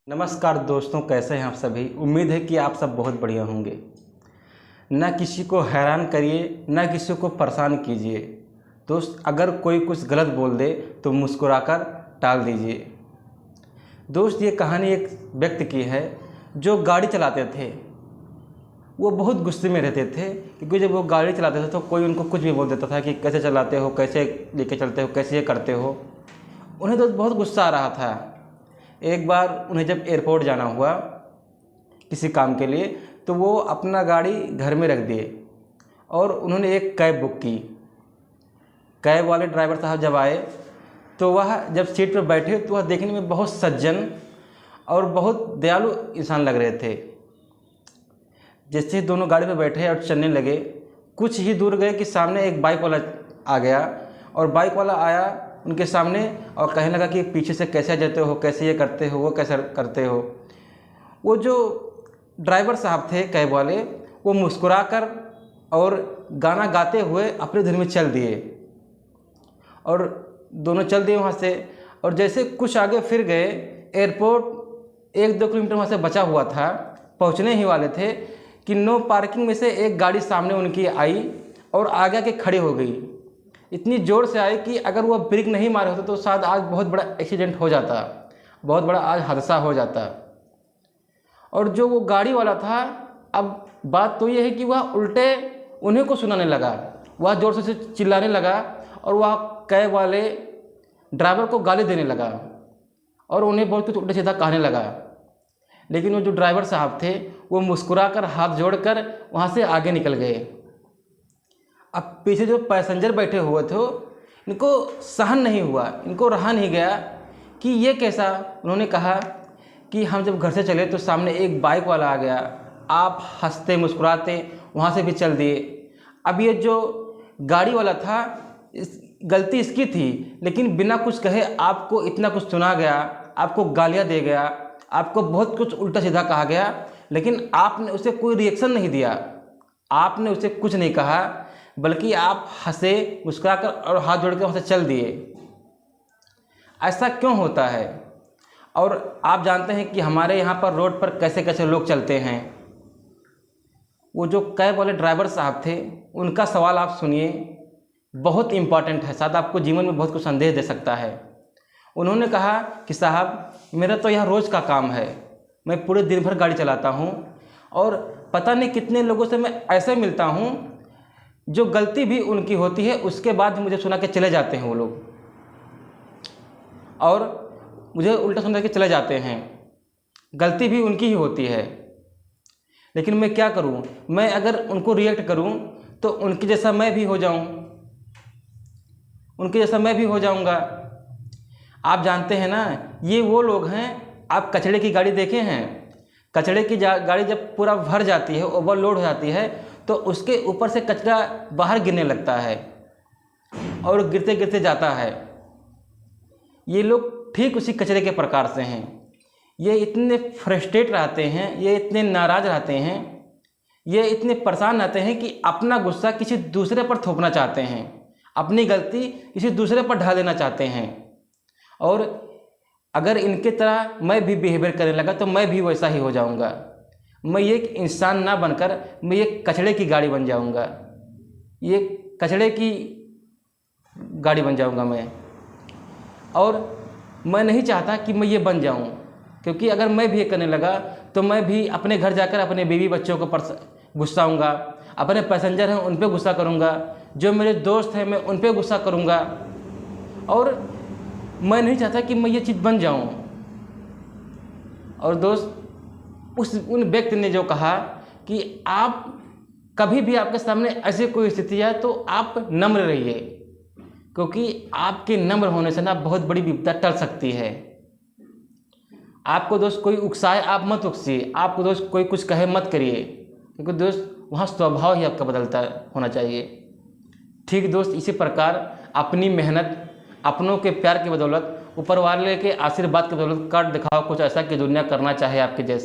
नमस्कार दोस्तों, कैसे हैं आप सभी। उम्मीद है कि आप सब बहुत बढ़िया होंगे। न किसी को हैरान करिए, न किसी को परेशान कीजिए। दोस्त, अगर कोई कुछ गलत बोल दे तो मुस्कुराकर टाल दीजिए। दोस्त, ये कहानी एक व्यक्ति की है जो गाड़ी चलाते थे। वो बहुत गुस्से में रहते थे क्योंकि जब वो गाड़ी चलाते थे तो कोई उनको कुछ भी बोल देता था कि कैसे चलाते हो, कैसे लेके चलते हो, कैसे ये करते हो। उन्हें तो बहुत गुस्सा आ रहा था। एक बार उन्हें जब एयरपोर्ट जाना हुआ किसी काम के लिए, तो वो अपना गाड़ी घर में रख दिए और उन्होंने एक कैब बुक की। कैब वाले ड्राइवर साहब जब आए तो वह जब सीट पर बैठे तो वह देखने में बहुत सज्जन और बहुत दयालु इंसान लग रहे थे। जैसे दोनों गाड़ी पर बैठे और चलने लगे, कुछ ही दूर गए कि सामने एक बाइक वाला आ गया और बाइक वाला आया उनके सामने और कहने लगा कि पीछे से कैसे जाते हो, कैसे ये करते हो, वो कैसे करते हो। वो जो ड्राइवर साहब थे कैब वाले, वो मुस्कुराकर और गाना गाते हुए अपने धुन में चल दिए और दोनों चल दिए वहाँ से। और जैसे कुछ आगे फिर गए, एयरपोर्ट 1-2 किलोमीटर वहाँ से बचा हुआ था, पहुँचने ही वाले थे कि नो पार्किंग में से एक गाड़ी सामने उनकी आई और आगे के खड़ी हो गई। इतनी ज़ोर से आई कि अगर वह ब्रेक नहीं मारे होते तो शायद आज बहुत बड़ा एक्सीडेंट हो जाता, बहुत बड़ा आज हादसा हो जाता। और जो वो गाड़ी वाला था, अब बात तो ये है कि वह उल्टे उन्हीं को सुनाने लगा। वह ज़ोर से चिल्लाने लगा और वह कैब वाले ड्राइवर को गाली देने लगा और उन्हें बहुत कुछ उल्टा सीधा कहने लगा। लेकिन वो जो ड्राइवर साहब थे वो मुस्कुराकर हाथ जोड़कर वहाँ से आगे निकल गए। अब पीछे जो पैसेंजर बैठे हुए थे इनको सहन नहीं हुआ, इनको रहा नहीं गया कि ये कैसा। उन्होंने कहा कि हम जब घर से चले तो सामने एक बाइक वाला आ गया, आप हंसते मुस्कुराते वहाँ से भी चल दिए। अब ये जो गाड़ी वाला था, गलती इसकी थी, लेकिन बिना कुछ कहे आपको इतना कुछ सुना गया, आपको गालियाँ दे गया, आपको बहुत कुछ उल्टा सीधा कहा गया, लेकिन आपने उसे कोई रिएक्शन नहीं दिया, आपने उसे कुछ नहीं कहा, बल्कि आप हंसे मुस्कुराकर और हाथ जोड़ के वहाँ से चल दिए। ऐसा क्यों होता है? और आप जानते हैं कि हमारे यहाँ पर रोड पर कैसे कैसे लोग चलते हैं। वो जो कैब वाले ड्राइवर साहब थे, उनका सवाल आप सुनिए, बहुत इम्पॉर्टेंट है, शायद आपको जीवन में बहुत कुछ संदेश दे सकता है। उन्होंने कहा कि साहब, मेरा तो यह रोज़ का काम है, मैं पूरे दिन भर गाड़ी चलाता हूँ और पता नहीं कितने लोगों से मैं ऐसे मिलता हूँ जो गलती भी उनकी होती है उसके बाद मुझे सुना के चले जाते हैं वो लोग, और मुझे उल्टा सुना के चले जाते हैं। गलती भी उनकी ही होती है, लेकिन मैं क्या करूं? मैं अगर उनको रिएक्ट करूं तो उनके जैसा मैं भी हो जाऊं, उनके जैसा मैं भी हो जाऊंगा। आप जानते हैं ना, ये वो लोग हैं, आप कचड़े की गाड़ी देखे हैं? कचड़े की गाड़ी जब पूरा भर जाती है, ओवरलोड हो जाती है, तो उसके ऊपर से कचरा बाहर गिरने लगता है और गिरते गिरते जाता है। ये लोग ठीक उसी कचरे के प्रकार से हैं। ये इतने फ्रस्ट्रेट रहते हैं, ये इतने नाराज़ रहते हैं, ये इतने परेशान रहते हैं कि अपना गुस्सा किसी दूसरे पर थोपना चाहते हैं, अपनी गलती किसी दूसरे पर ढा देना चाहते हैं। और अगर इनके तरह मैं भी बिहेवियर करने लगा तो मैं भी वैसा ही हो जाऊंगा। मैं एक इंसान ना बनकर मैं एक कचड़े की गाड़ी बन जाऊंगा, ये कचड़े की गाड़ी बन जाऊंगा मैं। और मैं नहीं चाहता कि मैं ये बन जाऊं, क्योंकि अगर मैं भी ये करने लगा तो मैं भी अपने घर जाकर अपने बीवी बच्चों को गुस्साऊंगा, अपने पैसेंजर हैं उन पर गुस्सा करूंगा, जो मेरे दोस्त हैं मैं उन पर गुस्सा करूंगा। और मैं नहीं चाहता कि मैं ये चीज़ बन जाऊं। और दोस्त, उन व्यक्ति ने जो कहा कि आप कभी भी आपके सामने ऐसी कोई स्थिति है तो आप नम्र रहिए, क्योंकि आपके नम्र होने से ना बहुत बड़ी विपदा टल सकती है। आपको दोस्त कोई उकसाए आप मत उकसिए, आपको दोस्त कोई कुछ कहे मत करिए, क्योंकि दोस्त वहाँ स्वभाव ही आपका बदलता होना चाहिए। ठीक दोस्त, इसी प्रकार अपनी मेहनत, अपनों के प्यार की बदौलत, ऊपर वाले के आशीर्वाद की बदौलत कर दिखाओ कुछ ऐसा कि दुनिया करना चाहे आपके जैसे।